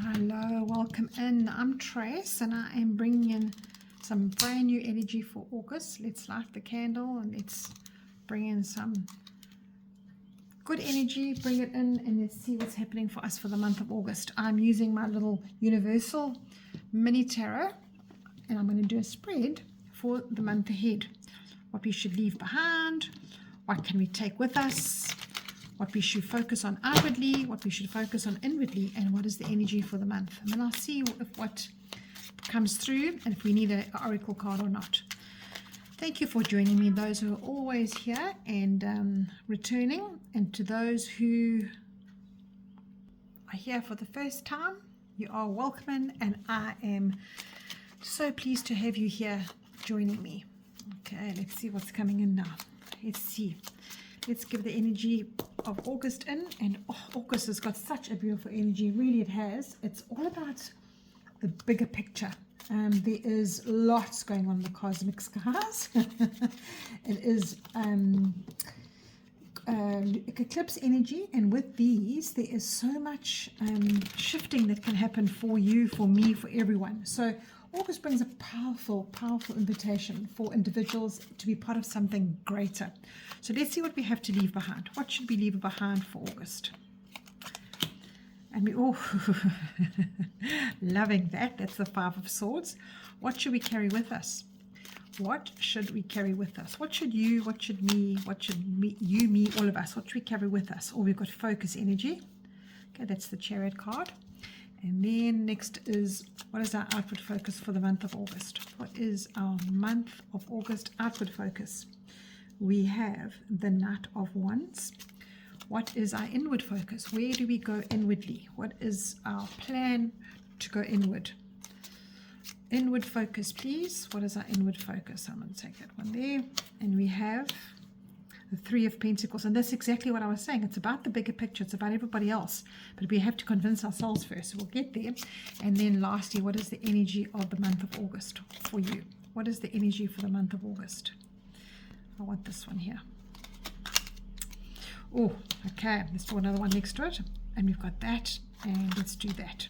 Hello, welcome in. I'm Trace and I am bringing in some brand new energy for August. Let's light the candle and let's bring in some good energy, bring it in, and let's see what's happening for us for the month of August. I'm using my little Universal Mini Tarot and I'm going to do a spread for the month ahead. What we should leave behind, what can we take with us, what we should focus on outwardly, what we should focus on inwardly, and what is the energy for the month. And then I'll see if what comes through and if we need an oracle card or not. Thank you for joining me, those who are always here and returning, and to those who are here for the first time, you are welcome, and I am so pleased to have you here joining me. Okay, let's see what's coming in now. Let's see. Let's give the energy of August in, and August has got such a beautiful energy, really it has. It's all about the bigger picture. There is lots going on in the cosmic skies. It is eclipse energy, and with these there is so much shifting that can happen for you, for me, for everyone. So August brings a powerful invitation for individuals to be part of something greater. So let's see what we have to leave behind. What should we leave behind for August? And we loving that. That's the Five of Swords. What should we carry with us? What should we carry with us? What should you, what should me, you, me, all of us, what should we carry with us? We've got focus energy. Okay, that's the Chariot card. And then next is, what is our outward focus for the month of August? What is our month of August outward focus? We have the Knight of Wands. What is our inward focus? Where do we go inwardly? What is our plan to go inward? Inward focus, please. What is our inward focus? I'm going to take that one there. And we have the Three of Pentacles, and that's exactly what I was saying. It's about the bigger picture. It's about everybody else, but we have to convince ourselves first. So we'll get there. And then lastly, what is the energy of the month of August for you? What is the energy for the month of August? I want this one here. Oh, okay. Let's do another one next to it, and we've got that, and let's do that.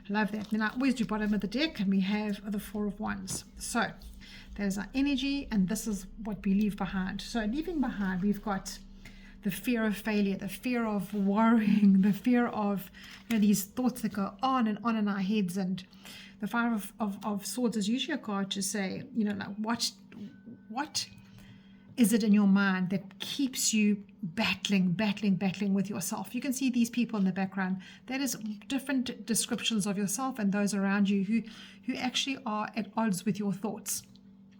Love that. Then I always do bottom of the deck, and we have the Four of Wands. So there's our energy, and this is what we leave behind. So leaving behind, we've got the fear of failure, the fear of worrying, the fear of, these thoughts that go on and on in our heads. And the Five of Swords is usually a card to say, like what is it in your mind that keeps you battling with yourself? You can see these people in the background. That is different descriptions of yourself and those around you who actually are at odds with your thoughts.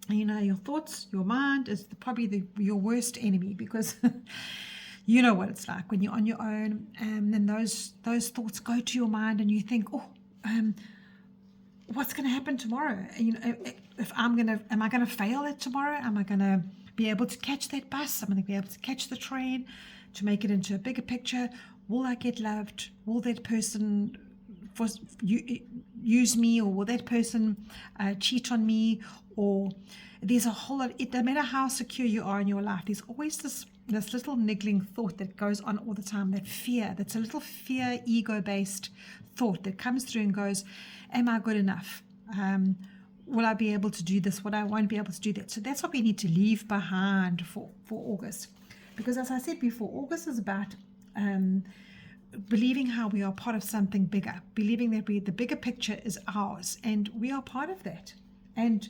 Your thoughts, your mind is probably your worst enemy, because you know what it's like when you're on your own, and then those thoughts go to your mind and you think, what's going to happen tomorrow? If am I going to fail it tomorrow? Am I going to be able to catch that bus? Am I going to be able to catch the train to make it into a bigger picture? Will I get loved? Will that person use me, or will that person cheat on me? Or there's a whole lot, no matter how secure you are in your life, there's always this little niggling thought that goes on all the time, that fear, that's a little fear, ego-based thought that comes through and goes, am I good enough? Will I be able to do this? Will I won't be able to do that? So that's what we need to leave behind for August. Because as I said before, August is about believing how we are part of something bigger, believing that the bigger picture is ours and we are part of that. And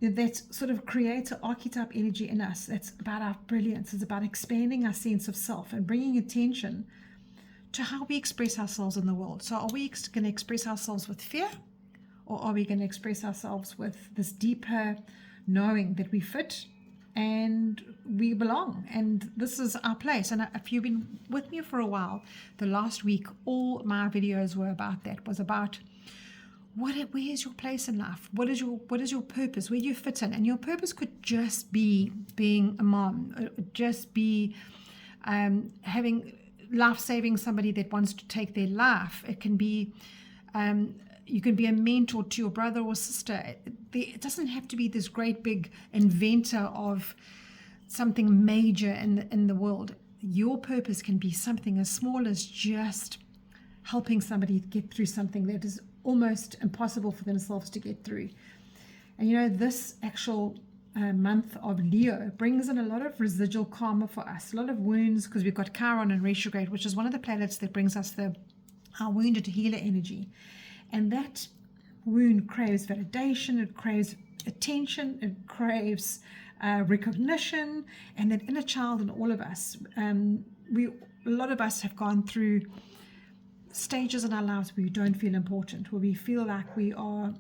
that sort of creates an archetype energy in us. That's about our brilliance. It's about expanding our sense of self and bringing attention to how we express ourselves in the world. So are we going to express ourselves with fear? Or are we going to express ourselves with this deeper knowing that we fit and we belong, and this is our place? And if you've been with me for a while, the last week, all my videos were about that, was about where is your place in life? What is your purpose? Where do you fit in? And your purpose could just be being a mom, just be having saving somebody that wants to take their life. It can be you can be a mentor to your brother or sister. It doesn't have to be this great big inventor of something major in the world. Your purpose can be something as small as just helping somebody get through something that is almost impossible for themselves to get through. And you know, this actual month of Leo brings in a lot of residual karma for us, a lot of wounds, because we've got Chiron and retrograde, which is one of the planets that brings us our wounded healer energy. And that wound craves validation, it craves attention, it craves recognition, and that inner child in all of us. A lot of us have gone through stages in our lives where we don't feel important, where we feel like we are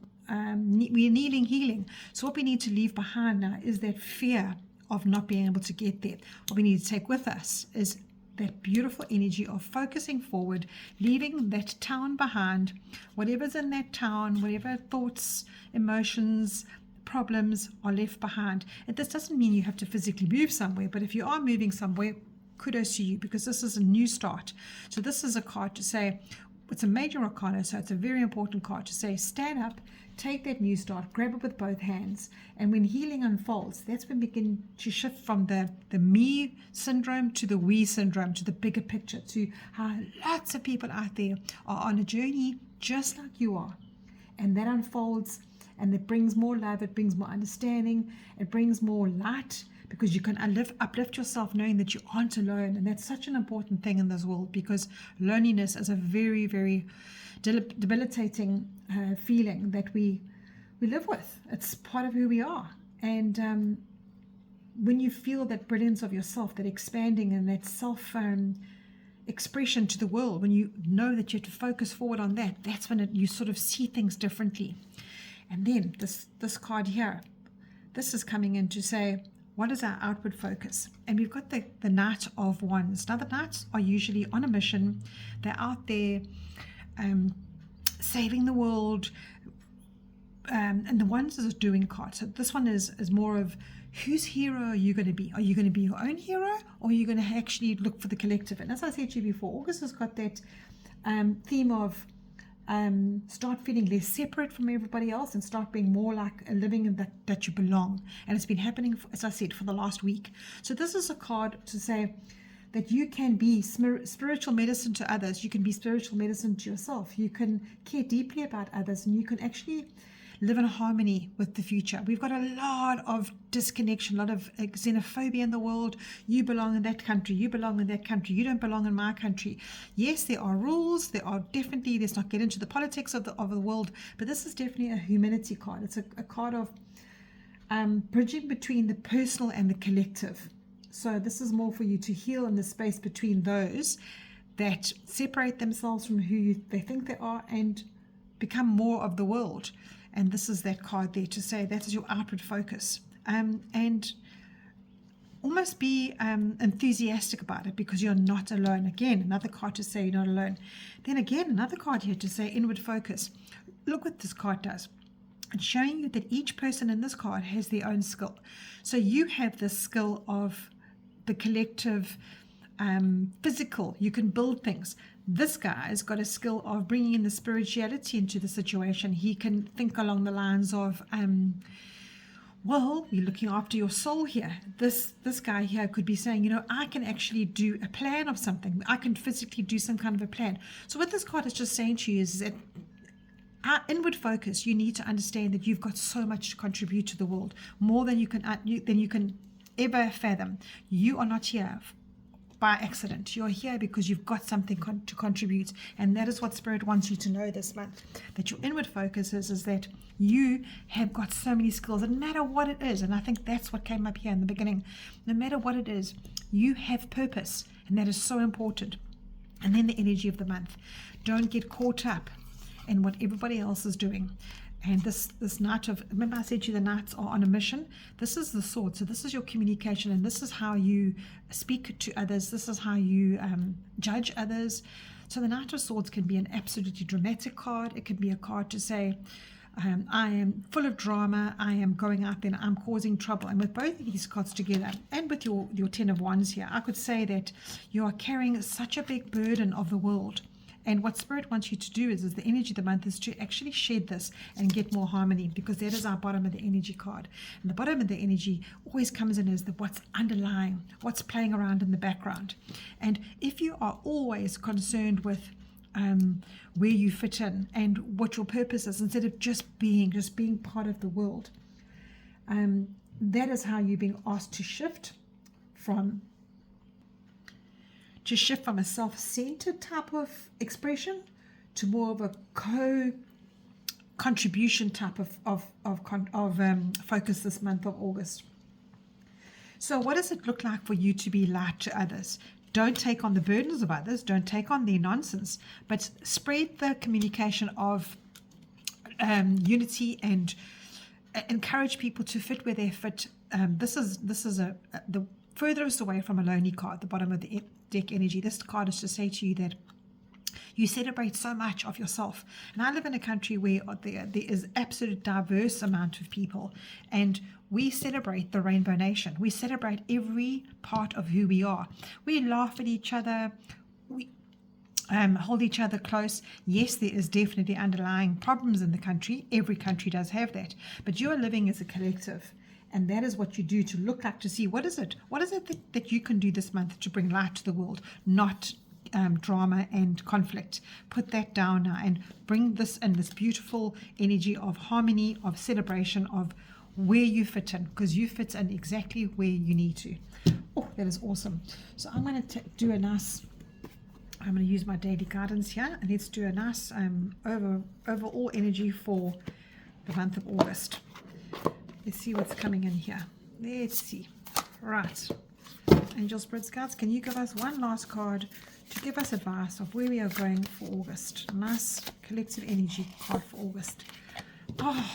needing healing. So what we need to leave behind now is that fear of not being able to get there. What we need to take with us is that beautiful energy of focusing forward, leaving that town behind, whatever's in that town, whatever thoughts, emotions, problems are left behind. And this doesn't mean you have to physically move somewhere, but if you are moving somewhere, kudos to you, because this is a new start. So this is a card to say, it's a major arcana, so it's a very important card to say, stand up, take that new start, grab it with both hands, and when healing unfolds, that's when we begin to shift from the me syndrome to the we syndrome, to the bigger picture, to how lots of people out there are on a journey just like you are. And that unfolds, and it brings more love, it brings more understanding, it brings more light, because you can uplift yourself knowing that you aren't alone. And that's such an important thing in this world, because loneliness is a very, very debilitating feeling that we live with. It's part of who we are. And when you feel that brilliance of yourself, that expanding and that self expression to the world, when you know that you have to focus forward on that, that's when you sort of see things differently. And then this card here, this is coming in to say, what is our outward focus? And we've got the Knight of Wands. Now, the Knights are usually on a mission. They're out there saving the world. And the Wands is a doing card. So this one is more of, whose hero are you going to be? Are you going to be your own hero, or are you going to actually look for the collective? And as I said to you before, August has got that theme of start feeling less separate from everybody else and start being more like a living in that you belong. And it's been happening, as I said, for the last week. So this is a card to say that you can be spiritual medicine to others. You can be spiritual medicine to yourself. You can care deeply about others, and you can actually live in harmony with the future. We've got a lot of disconnection, a lot of xenophobia in the world. You belong in that country, you belong in that country, you don't belong in my country. Yes, there are rules, let's not get into the politics of the world, but this is definitely a humanity card. It's a card of bridging between the personal and the collective. So this is more for you to heal in the space between those that separate themselves from who they think they are and become more of the world. And this is that card there to say that is your outward focus. And almost be enthusiastic about it, because you're not alone. Again, another card to say you're not alone. Then again, another card here to say inward focus. Look what this card does. It's showing you that each person in this card has their own skill. So you have the skill of the collective physical. You can build things. This guy's got a skill of bringing in the spirituality into the situation. He can think along the lines of, well, you're looking after your soul here. This guy here could be saying, you know, I can actually do a plan of something. I can physically do some kind of a plan. So what this card is just saying to you is that our inward focus, you need to understand that you've got so much to contribute to the world, more than you can ever fathom. You are not here by accident. You're here because you've got something to contribute, and that is what Spirit wants you to know this month, that your inward focus is that you have got so many skills, and no matter what it is, and I think that's what came up here in the beginning, no matter what it is, you have purpose, and that is so important. And then the energy of the month, don't get caught up in what everybody else is doing. And this Knight of, remember I said to you the Knights are on a mission. This is the sword. So this is your communication, and this is how you speak to others. This is how you judge others. So the Knight of Swords can be an absolutely dramatic card. It can be a card to say, I am full of drama. I am going out there and I'm causing trouble. And with both of these cards together, and with your Ten of Wands here, I could say that you are carrying such a big burden of the world. And what Spirit wants you to do is the energy of the month is to actually shed this and get more harmony, because that is our bottom of the energy card. And the bottom of the energy always comes in as what's underlying, what's playing around in the background. And if you are always concerned with where you fit in and what your purpose is, instead of just being part of the world. That is how you're being asked to shift from a self-centered type of expression to more of a contribution type of focus this month of August. So what does it look like for you to be light to others? Don't take on the burdens of others. Don't take on their nonsense, but spread the communication of unity and encourage people to fit where they fit. This is the furthest away from a lonely card, the bottom of the deck energy. This card is to say to you that you celebrate so much of yourself. And I live in a country where there is absolute diverse amount of people, and we celebrate the Rainbow Nation. We celebrate every part of who we are. We laugh at each other. We hold each other close. Yes, there is definitely underlying problems in the country. Every country does have that. But you are living as a collective. And that is what you do to look like, to see what is it that you can do this month to bring light to the world, not drama and conflict. Put that down now and bring this in, this beautiful energy of harmony, of celebration, of where you fit in, because you fit in exactly where you need to. Oh, that is awesome. So I'm going to do a nice, I'm going to use my daily guidance here, and let's do a nice overall energy for the month of August. Let's see what's coming in here. Let's see. Right. Angel, Spirit, Scouts, can you give us one last card to give us advice of where we are going for August? Nice collective energy card for August. Oh,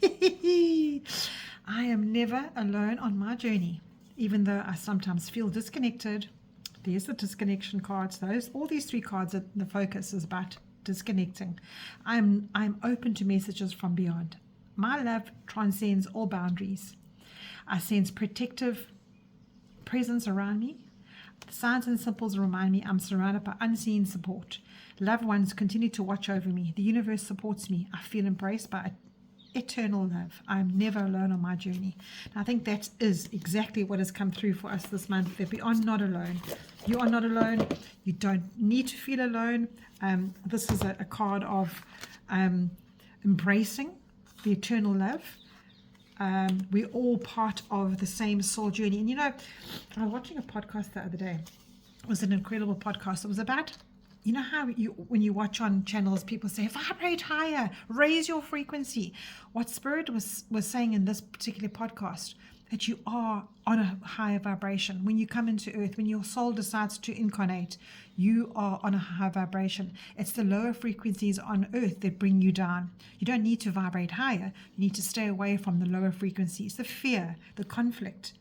I am never alone on my journey, even though I sometimes feel disconnected. There's the disconnection cards. All these three cards, the focus is about disconnecting. I'm open to messages from beyond. My love transcends all boundaries. I sense protective presence around me. The signs and symbols remind me I'm surrounded by unseen support. Loved ones continue to watch over me. The universe supports me. I feel embraced by eternal love. I'm never alone on my journey. And I think that is exactly what has come through for us this month, that we are not alone. You are not alone. You don't need to feel alone. This is a card of embracing the eternal love. We're all part of the same soul journey. And you know, I was watching a podcast the other day. It was an incredible podcast. It was about, you know how when you watch on channels, people say, vibrate higher, raise your frequency. What Spirit was saying in this particular podcast, that you are on a higher vibration. When you come into earth, when your soul decides to incarnate, you are on a high vibration. It's the lower frequencies on earth that bring you down. You don't need to vibrate higher. You need to stay away from the lower frequencies, the fear, the conflict.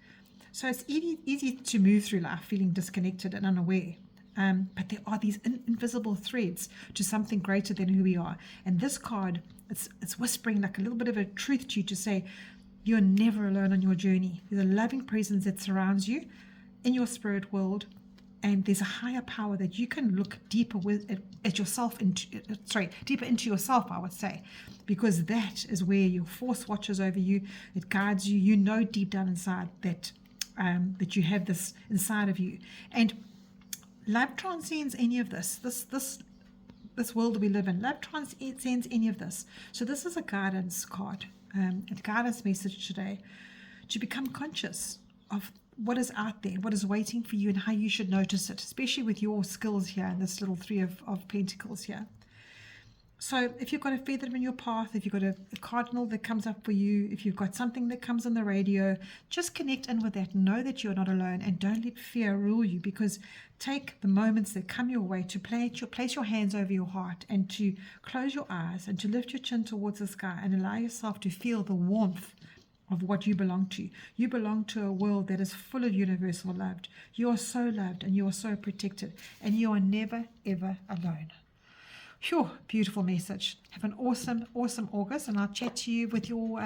So it's easy to move through life feeling disconnected and unaware. But there are these invisible threads to something greater than who we are. And this card, it's whispering like a little bit of a truth to you, to say, you're never alone on your journey. There's a loving presence that surrounds you in your spirit world, and there's a higher power that you can look deeper at yourself, deeper into yourself, I would say, because that is where your force watches over you. It guides you. You know deep down inside that that you have this inside of you, and love transcends any of this. This world that we live in, love transcends any of this. So this is a guidance card. A guidance message today, to become conscious of what is out there, what is waiting for you, and how you should notice it, especially with your skills here in this little Three of Pentacles here. So if you've got a feather in your path, if you've got a cardinal that comes up for you, if you've got something that comes on the radio, just connect in with that. Know that you're not alone, and don't let fear rule you, because take the moments that come your way to place your hands over your heart, and to close your eyes, and to lift your chin towards the sky, and allow yourself to feel the warmth of what you belong to. You belong to a world that is full of universal love. You are so loved, and you are so protected, and you are never, ever alone. Phew, beautiful message. Have an awesome, awesome August, and I'll chat to you with your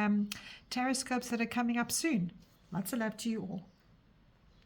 tarot scopes that are coming up soon. Lots of love to you all.